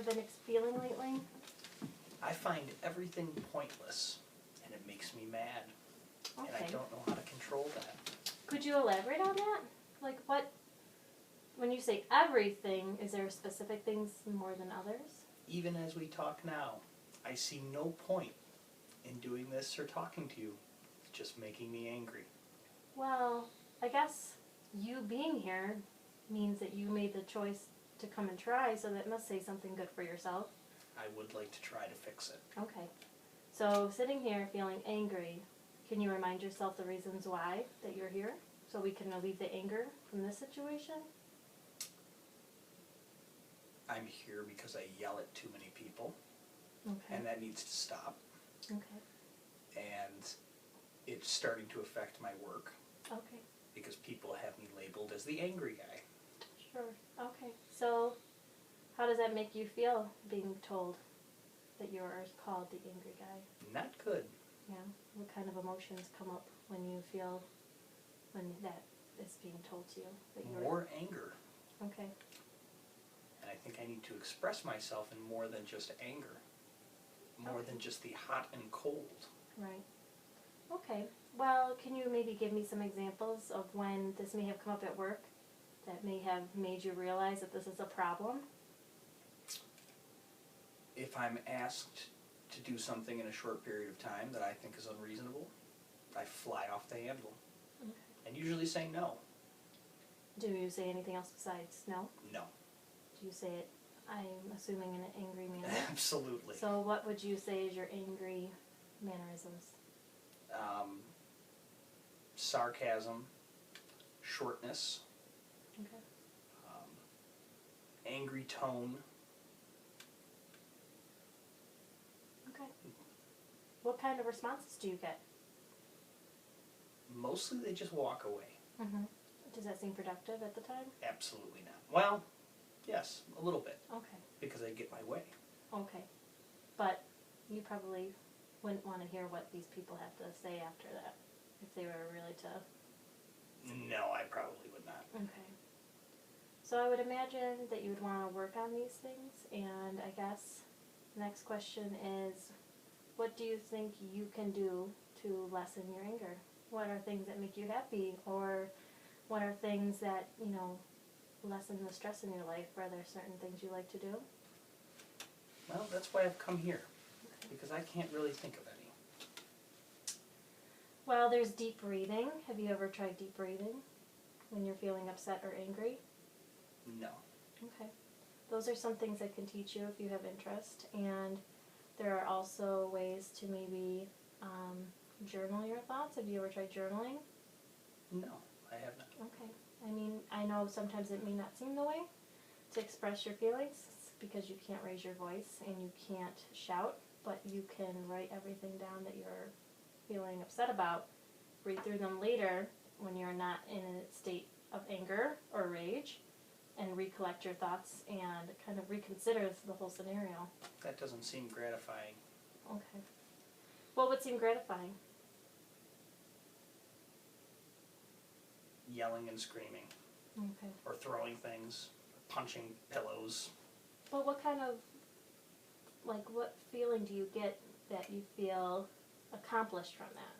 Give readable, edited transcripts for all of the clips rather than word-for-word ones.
been feeling lately? I find everything pointless, and it makes me mad. Okay. And I don't know how to control that. Could you elaborate on that? Like what, when you say everything, is there specific things more than others? Even as we talk now, I see no point in doing this or talking to you. It's just making me angry. Well, I guess you being here means that you made the choice to come and try, so that must say something good for yourself. I would like to try to fix it. Okay. So sitting here feeling angry, can you remind yourself the reasons why that you're here? So we can relieve the anger from this situation? I'm here because I yell at too many people, Okay. and that needs to stop. Okay. And it's starting to affect my work Okay. because people have me labeled as the angry guy. Sure. Okay. So how does that make you feel, being told that you're called the angry guy? Not good. Yeah. What kind of emotions come up when you feel, when that is being told to you? That you're More anger. Okay. And I think I need to express myself in more than just anger. More Okay. than just the hot and cold. Right. Okay. Well, can you maybe give me some examples of when this may have come up at work that may have made you realize that this is a problem? If I'm asked to do something in a short period of time that I think is unreasonable, I fly off the handle. Okay. And usually say no. Do you say anything else besides no? No. Do you say it, I'm assuming, in an angry manner? Absolutely. So what would you say is your angry mannerisms? Sarcasm, shortness, Okay. angry tone. Okay. What kind of responses do you get? Mostly they just walk away. Mm-hmm. Does that seem productive at the time? Absolutely not. Well, yes, a little bit, Okay. because I get my way. Okay. But you probably wouldn't want to hear what these people have to say after that, if they were really to... No, I probably would not. Okay. So I would imagine that you would want to work on these things, and I guess the next question is, what do you think you can do to lessen your anger? What are things that make you happy, or what are things that, lessen the stress in your life? Are there certain things you like to do? Well, that's why I've come here, because I can't really think of any. Well, there's deep breathing. Have you ever tried deep breathing when you're feeling upset or angry? No. Okay. Those are some things I can teach you if you have interest. And there are also ways to maybe journal your thoughts. Have you ever tried journaling? No, I have not. Okay. I mean, I know sometimes it may not seem the way to express your feelings because you can't raise your voice and you can't shout, but you can write everything down that you're feeling upset about, read through them later when you're not in a state of anger or rage, and recollect your thoughts and kind of reconsider the whole scenario. That doesn't seem gratifying. Okay. What would seem gratifying? Yelling and screaming, Okay. or throwing things, punching pillows. But what kind of, what feeling do you get that you feel accomplished from that?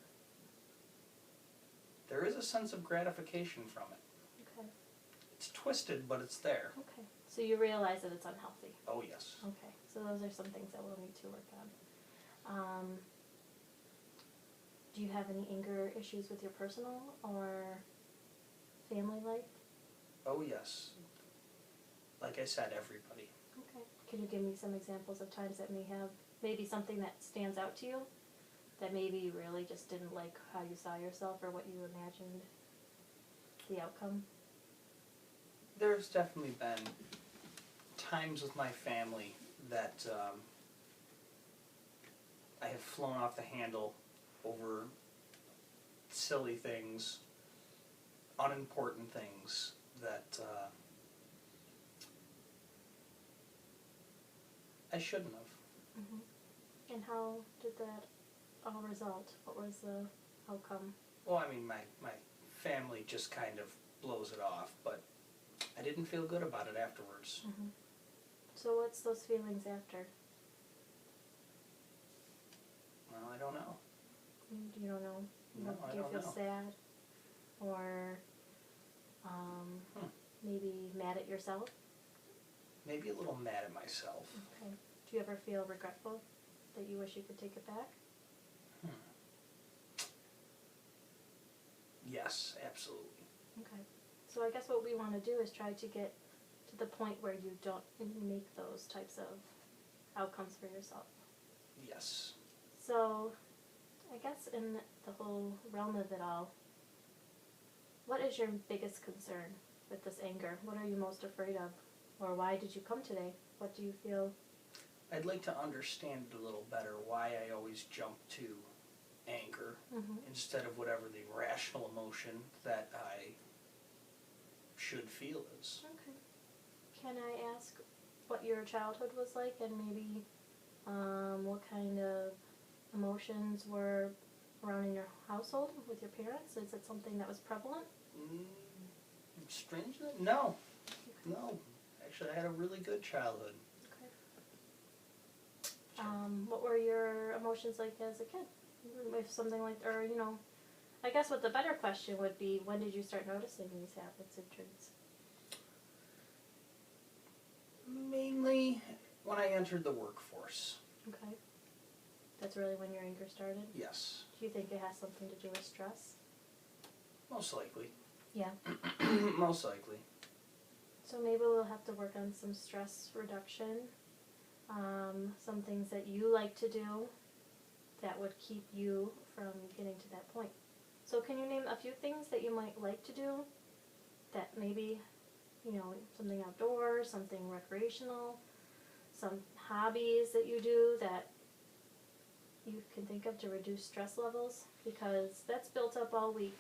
There is a sense of gratification from it. Okay. It's twisted, but it's there. Okay. So you realize that it's unhealthy. Oh, yes. Okay. So those are some things that we'll need to work on. Do you have any anger issues with your personal or family life? Oh, yes. Like I said, everybody. Okay. Can you give me some examples of times that may have maybe something that stands out to you that maybe you really just didn't like how you saw yourself or what you imagined the outcome? There's definitely been times with my family that I have flown off the handle over silly things, unimportant things that I shouldn't have. Mm-hmm. And how did that all result? What was the outcome? Well, I mean, my family just kind of blows it off, but I didn't feel good about it afterwards. Mm-hmm. So what's those feelings after? Well, I don't know. You don't know? No, I Do you don't feel know. sad? Or maybe mad at yourself? Maybe a little mad at myself. Okay. Do you ever feel regretful that you wish you could take it back? Yes, absolutely. Okay. So I guess what we want to do is try to get to the point where you don't make those types of outcomes for yourself. Yes. So I guess in the whole realm of it all, what is your biggest concern with this anger? What are you most afraid of? Or why did you come today? What do you feel? I'd like to understand it a little better why I always jump to anger instead of whatever the rational emotion that I should feel is. Okay. Can I ask what your childhood was like and maybe what kind of emotions were around in your household with your parents? Is it something that was prevalent? Strangely, no. No. Actually, I had a really good childhood. Okay. What were your emotions like as a kid? If something like, or I guess what the better question would be, when did you start noticing these habits and traits? Mainly when I entered the workforce. Okay. That's really when your anger started? Yes. Do you think it has something to do with stress? Most likely. Yeah. Most likely. So maybe we'll have to work on some stress reduction, some things that you like to do that would keep you from getting to that point. So can you name a few things that you might like to do that maybe, something outdoors, something recreational, some hobbies that you do that you can think of to reduce stress levels? Because that's built up all week.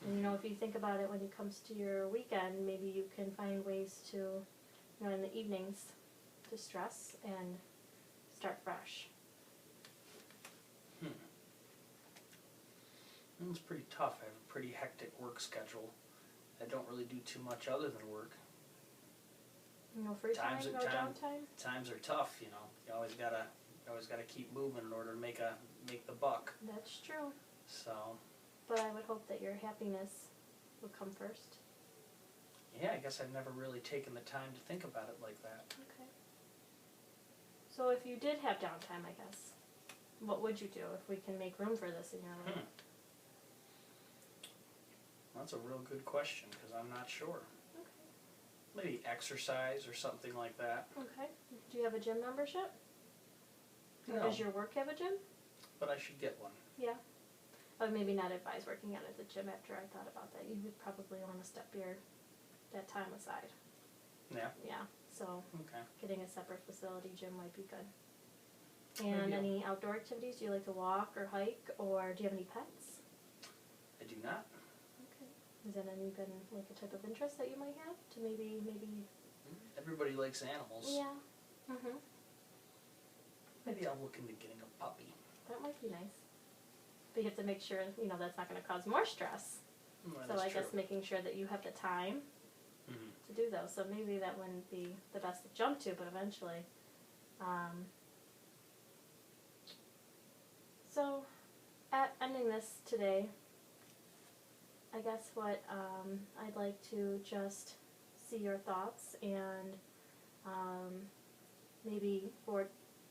And if you think about it when it comes to your weekend, maybe you can find ways to, in the evenings, to stress and start fresh. It's pretty tough. I have a pretty hectic work schedule. I don't really do too much other than work. No free time, no downtime? Times are tough, You always gotta keep moving in order to make the buck. That's true. So. But I would hope that your happiness would come first. Yeah, I guess I've never really taken the time to think about it like that. Okay. So if you did have downtime, I guess, what would you do if we can make room for this in your life? That's a real good question because I'm not sure. Okay. Maybe exercise or something like that. Okay. Do you have a gym membership? No. Or does your work have a gym? But I should get one. Yeah. I would maybe not advise working out at the gym after I thought about that. You would probably want to step that time aside. Yeah. Yeah. So Okay. getting a separate facility gym might be good. And any outdoor activities? Do you like to walk or hike, or do you have any pets? I do not. Okay. Is that any been like a type of interest that you might have to maybe? Everybody likes animals. Yeah. Maybe I'll look into getting a puppy. That might be nice. But you have to make sure that's not going to cause more stress. That So is I true. guess making sure that you have the time to do those. So maybe that wouldn't be the best to jump to, but eventually. So, at ending this today, I guess what I'd like to just see your thoughts and maybe for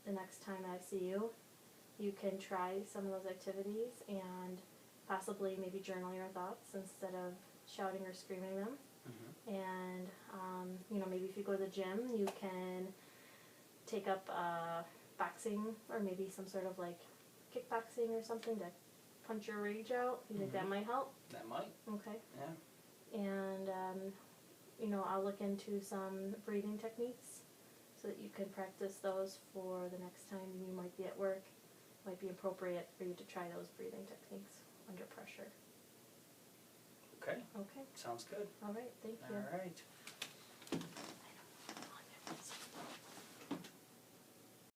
the next time I see you, you can try some of those activities and possibly maybe journal your thoughts instead of shouting or screaming them. And, maybe if you go to the gym, you can take up boxing or maybe some sort of like kickboxing or something to punch your rage out. You think that might help? That might. Okay. Yeah. And, I'll look into some breathing techniques so that you can practice those for the next time you might be at work. It might be appropriate for you to try those breathing techniques under pressure. Okay. Okay. Sounds good. All right. Thank you. All right.